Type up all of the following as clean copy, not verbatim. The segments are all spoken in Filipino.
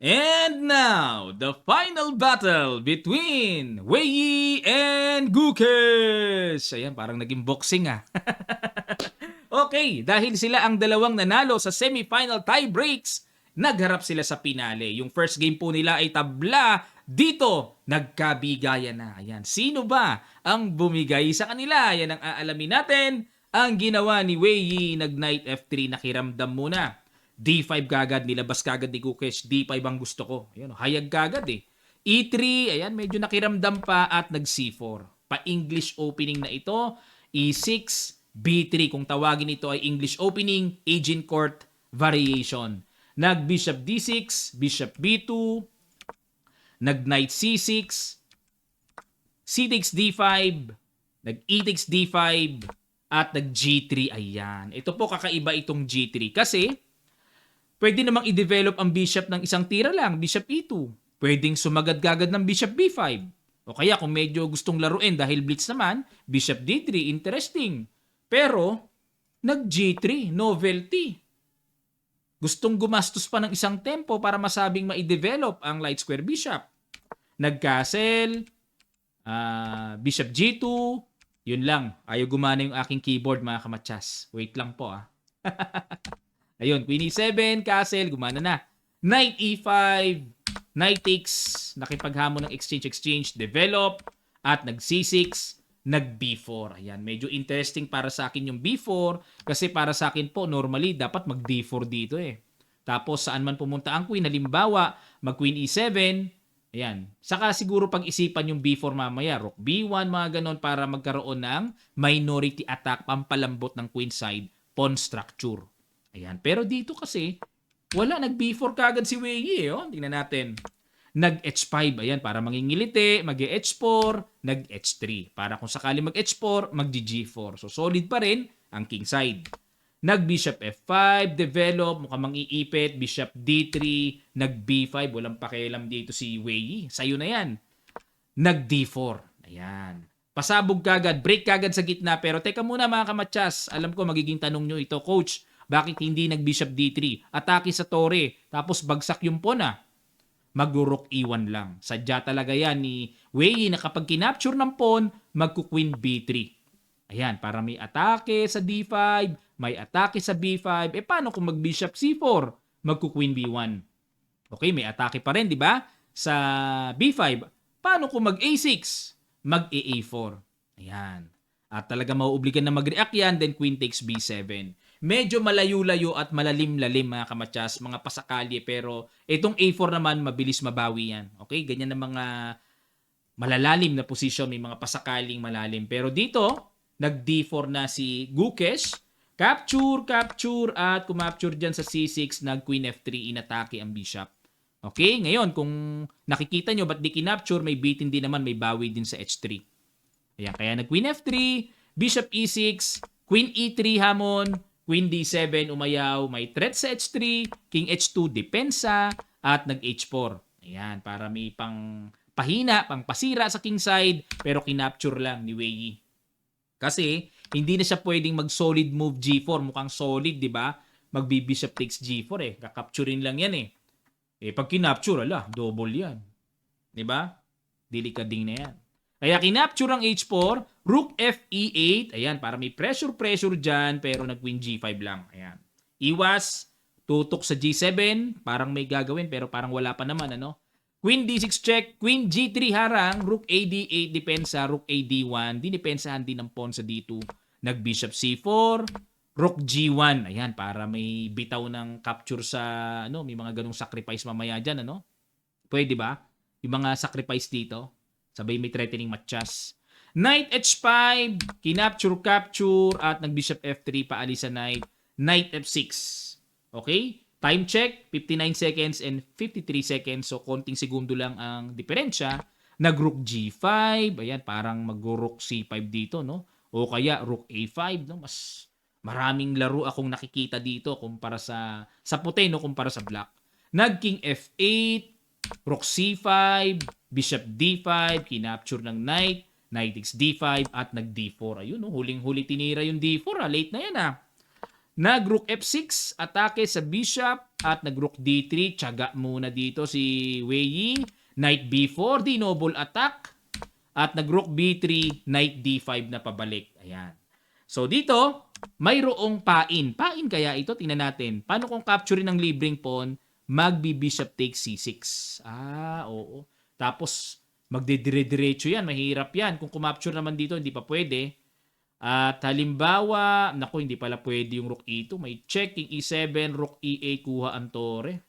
And now, the final battle between Wei Yi and Gukesh. Ayan, parang naging boxing ah. Okay, dahil sila ang dalawang nanalo sa semifinal tie breaks, nagharap sila sa finale. Yung first game po nila ay tabla. Dito, nagkabigayan na. Ayan, sino ba ang bumigay sa kanila? Yan ang aalamin natin. Ang ginawa ni Wei Yi, nag-knight F3, nakiramdam muna. D5 kagad, nilabas kagad ni Gukesh. D5 ang gusto ko. Ayan, hayag kagad eh. E3, ayan, medyo nakiramdam pa at nag-C4. Pa-English opening na ito. E6, B3. Kung tawagin ito ay English opening, agent court variation. Nag-Bishop D6, Bishop B2, nag-Knight C6, C takes D5, nag-E takes D5, at nag-G3. Ayan. Ito po kakaiba itong G3 kasi pwede namang i-develop ang bishop ng isang tira lang, bishop E2. Pwedeng sumagad-gagad ng bishop B5. O kaya kung medyo gustong laruin dahil blitz naman, bishop D3, interesting. Pero, nag-G3, novelty. Gustong gumastos pa ng isang tempo para masabing ma-develop ang light square bishop. Nag-castle, bishop G2, yun lang. Ayaw gumana yung aking keyboard mga kamatsas. Wait lang po ah. Ayun, Queen E7, castle, gumana na. Knight E5, Knight takes, nakipaghamon ng exchange, develop, at nag-C6, nag-B4. Ayan, medyo interesting para sa akin yung B4 kasi para sa akin po, normally, dapat mag-D4 dito eh. Tapos, saan man pumunta ang queen, halimbawa, mag-Queen E7, ayan. Saka siguro pag-isipan yung B4 mamaya, Rook B1, mga ganon, para magkaroon ng minority attack, pampalambot ng queen side, pawn structure. Ayan. Pero dito kasi, wala. Nag-B4 kagad si Wei Yi. Oh. Tingnan natin. Nag-H5. Ayan. Para mangingilite. Mag-H4. Nag-H3. Para kung sakali mag-H4, mag-G4. So, solid pa rin ang king side. Nag-Bishop F5. Develop. Mukhang mang-iipit. Bishop D3. Nag-B5. Walang pakialam dito si Wei Yi. Sa'yo na yan. Nag-D4. Ayan. Pasabog kagad. Break kagad sa gitna. Pero teka muna mga kamatsas. Alam ko magiging tanong nyo ito, Coach. Bakit hindi nag-Bishop D3? Atake sa tore, tapos bagsak yung pawn ah. Mag-Rook E1 lang. Sadya talaga yan ni Wei Yi na kapag kinapture ng pawn, magku-Queen B3. Ayan, para may atake sa D5, may atake sa B5. Paano kung mag-Bishop C4? Magku-Queen B1. Okay, may atake pa rin, di ba? Sa B5. Paano kung mag-A6? Mag-A4. Ayan. At talaga mauobligan na mag-react yan, then Queen takes B7. Medyo malayo-layo at malalim-lalim mga kamatsas, mga pasakali, pero itong A4 naman mabilis mabawi yan. Okay? Ganyan ang mga malalalim na posisyon, may mga pasakaling malalim. Pero dito, nag-D4 na si Gukesh. Capture, capture, at kumapture dyan sa C6, nag-Queen F3, inatake ang bishop. Okay? Ngayon, kung nakikita nyo, ba't di kinapture, may beaten din naman, may bawi din sa H3. Ayan, kaya nag-Queen F3, Bishop E6, Queen E3 hamon, Queen D7 umayaw, may threat sa H3, King H2 depensa, at nag-H4. Ayan, para may pang pahina, pang pasira sa king side, pero kinapture lang ni Wei Yi. Kasi, hindi na siya pwedeng mag-solid move G4. Mukhang solid, di ba? Magbi-bishop takes G4 eh. Kakapturein lang yan eh. Pag kinapture, ala, double yan. Di ba? Delikading na yan. Kaya kinapture ang H4, Rook F E8, ayan, para may pressure dyan, pero nag-Queen G5 lang, ayan. Iwas, tutok sa G7, parang may gagawin, pero parang wala pa naman, ano? Queen D6 check, Queen G3 harang, Rook AD8 depensa, Rook AD1, dinipensahan din ng pawn sa D2, nag-Bishop C4, Rook G1, ayan, para may bitaw ng capture sa, ano, may mga ganong sacrifice mamaya dyan, ano? Pwede ba? Yung mga sacrifice dito, sabay may threatening matchas. Knight H5, kinapture, at nag-Bishop F3, paalis sa Knight. Knight F6. Okay? Time check, 59 seconds and 53 seconds. So, konting segundo lang ang diferensya. Nag-Rook G5. Ayan, parang mag-Rook C5 dito, no? O kaya Rook A5, no? Mas maraming laro akong nakikita dito kumpara sa puti, no? Kumpara sa black. Nag-King F8, Rook C5, Bishop D5, kinapture ng Knight, Knight takes D5, at nag-D4. Ayun, no? Huling-huli tinira yung D4. Late na yan, Nag-Rook F6, atake sa Bishop, at nag-rook D3. Tiyaga muna dito si Wei Yi. Knight B4, dinoble attack. At nag-rook B3, Knight D5 na pabalik. Ayan. So dito, mayroong pain. Pain kaya ito? Tingnan natin. Paano kung capture ng libreng pawn? Magbi-bishop takes C6. Oo. Tapos, magdidire-diretso yan. Mahirap yan. Kung kumapture naman dito, hindi pa pwede. At halimbawa, naku, hindi pala pwede yung rook E2. May check, king E7, rook E8, kuha ang tore.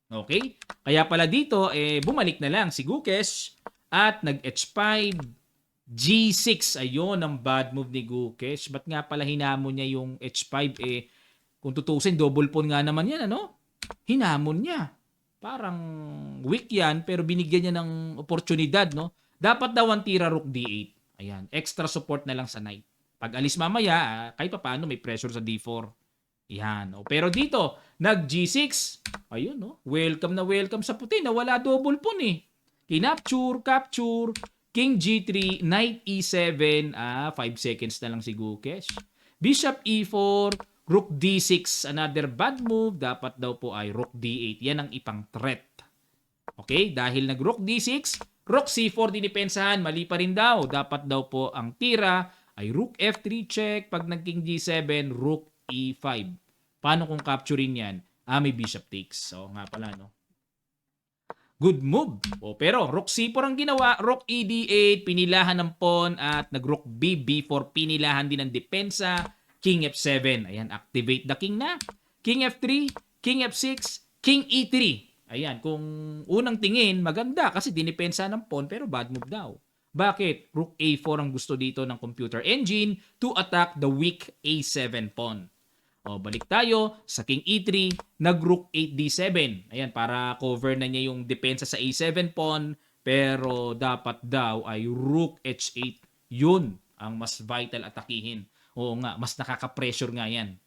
Okay? Kaya pala dito, bumalik na lang si Gukesh at nag-H5, G6. Ayun, ang bad move ni Gukesh. Ba't nga pala hinamon niya yung H5? Kung tutusin, double pawn nga naman yan, ano? Hinamon niya. Parang weak yan, pero binigyan niya ng oportunidad, no? Dapat daw ang tira rook D8. Ayan, extra support na lang sa knight. Pag alis mamaya, kahit pa paano, may pressure sa D4. Yan. Pero dito, nag-G6. Ayun, no? Welcome na welcome sa puti na wala double pawn eh. Kinapture, capture, king G3, knight E7. 5 seconds na lang si Gukesh. Bishop E4, rook D6. Another bad move. Dapat daw po ay rook D8. Yan ang ipang threat. Okay? Dahil nag-rook D6, rook C4 dinipensahan. Mali pa rin daw. Dapat daw po ang tira ay rook F3 check. Pag nag-king G7, rook E5. Paano kung capturing yan? May bishop takes. So, nga pala, no? Good move. Pero rook C4 ang ginawa. Rook E D8, pinilahan ng pawn at nag-rook B, B4, pinilahan din ng depensa. King F7. Ayan, activate the king na. King F3, King F6, King E3. Ayan, kung unang tingin, maganda kasi dinipensa ng pawn pero bad move daw. Bakit? Rook A4 ang gusto dito ng computer engine to attack the weak A7 pawn. Balik tayo sa King E3, nag-Rook 8D7. Ayan, para cover na niya yung depensa sa A7 pawn, pero dapat daw ay Rook H8. Yun ang mas vital atakihin. Oo nga, mas nakaka-pressure nga yan.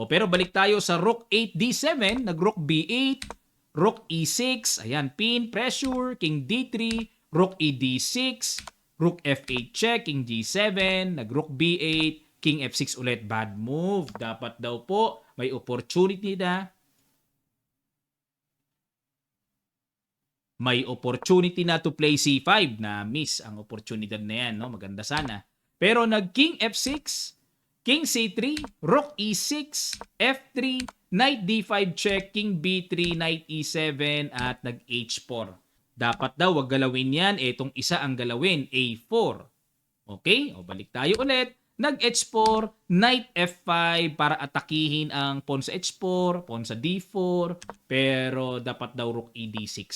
Pero balik tayo sa Rook 8D7, nag-Rook B8, Rook E6, ayan, pin, pressure, King D3, Rook ED6, Rook F8 check, King G7, nag-Rook B8, King F6 ulit, bad move. Dapat daw po may opportunity na. May opportunity na to play C5 na miss ang oportunidad na yan, no? Maganda sana. Pero nag-King F6, King C3, Rook E6, F3, Knight D5 check, King B3, Knight E7 at nag-H4. Dapat daw wag galawin yan. Etong isa ang galawin, A4. Okay? Balik tayo ulit. Nag-H4, Knight F5 para atakihin ang pawn sa H4, pawn sa D4, pero dapat daw Rook ED6.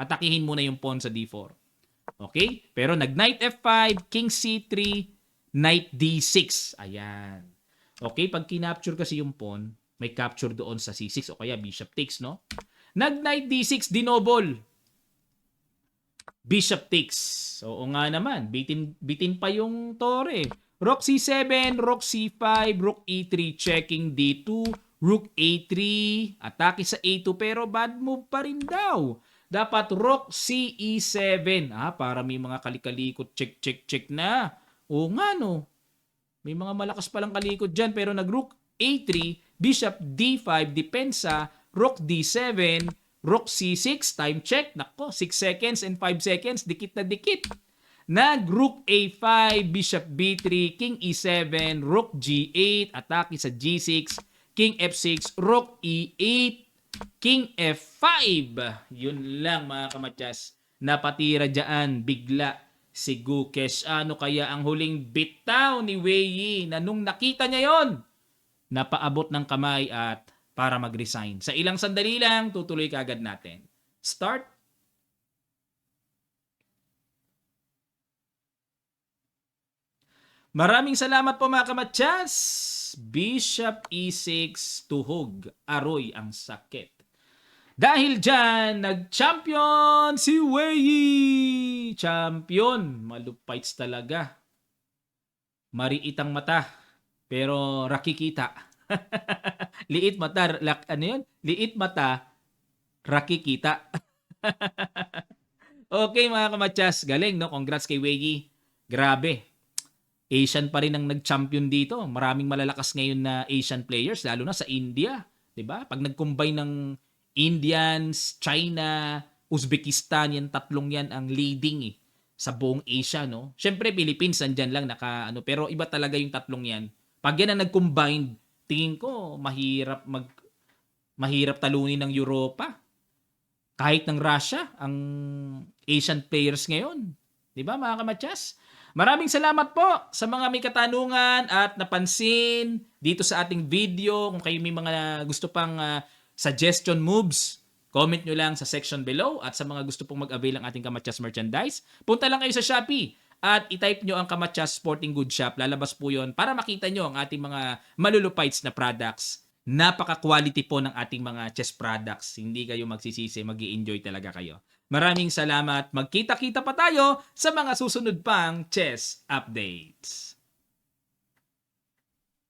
Atakihin muna yung pawn sa D4. Okay? Pero nag-Knight F5, King C3, Knight D6. Ayan. Okay? Pag kinapture kasi yung pawn, may capture doon sa C6 o kaya bishop takes, no? Nag-Knight D6, dinoble. Bishop takes. Oo nga naman, bitin pa yung tore. Rook C7, Rook C5, Rook E3, checking D2, Rook A3, atake sa A2 pero bad move pa rin daw. Dapat Rook CE7. Para may mga kalikalikot, check na. Oo nga no. May mga malakas palang kalikot dyan pero nag-Rook A3, Bishop D5, depensa, Rook D7, Rook C6, time check. Nako, 6 seconds and 5 seconds, dikit na dikit. Nag-Rook A5, Bishop B3, King E7, Rook G8, atake sa G6, King F6, Rook E8, King F5. Yun lang mga kamatyas. Napatira dyan, bigla si Gukesh. Ano kaya ang huling bitaw ni Wei Yi na nung nakita niya yon, napaabot ng kamay at para mag-resign. Sa ilang sandali lang, tutuloy kaagad natin. Start. Maraming salamat po mga kamatyas. Bishop E6, tuhog, aroy ang sakit. Dahil dyan, nag-champion si Wei Yi. Champion, malupites talaga. Mariit ang mata, pero rakikita. Liit mata, ano yun? Liit mata, rakikita. Okay mga kamatyas, galing no? Congrats kay Wei Yi. Grabe. Asian pa rin ang nag-champion dito. Maraming malalakas ngayon na Asian players, lalo na sa India. 'di ba? Pag nag-combine ng Indians, China, Uzbekistan, yan tatlong yan ang leading sa buong Asia, no? Siyempre, Philippines, nandyan lang naka, ano, pero iba talaga yung tatlong yan. Pag yan ang nag-combine, tingin ko, mahirap talunin ng Europa. Kahit ng Russia, ang Asian players ngayon. 'Di ba, mga kamatyas? Maraming salamat po sa mga may katanungan at napansin dito sa ating video. Kung kayo may mga gusto pang suggestion moves, comment nyo lang sa section below. At sa mga gusto pong mag-avail ng ating Kamatyas merchandise, punta lang kayo sa Shopee at i-type nyo ang Kamatyas Sporting Goods Shop. Lalabas po yon para makita nyo ang ating mga malulupites na products. Napaka-quality po ng ating mga chess products. Hindi kayo magsisisi, mag-i-enjoy talaga kayo. Maraming salamat. Magkita-kita pa tayo sa mga susunod pang chess updates.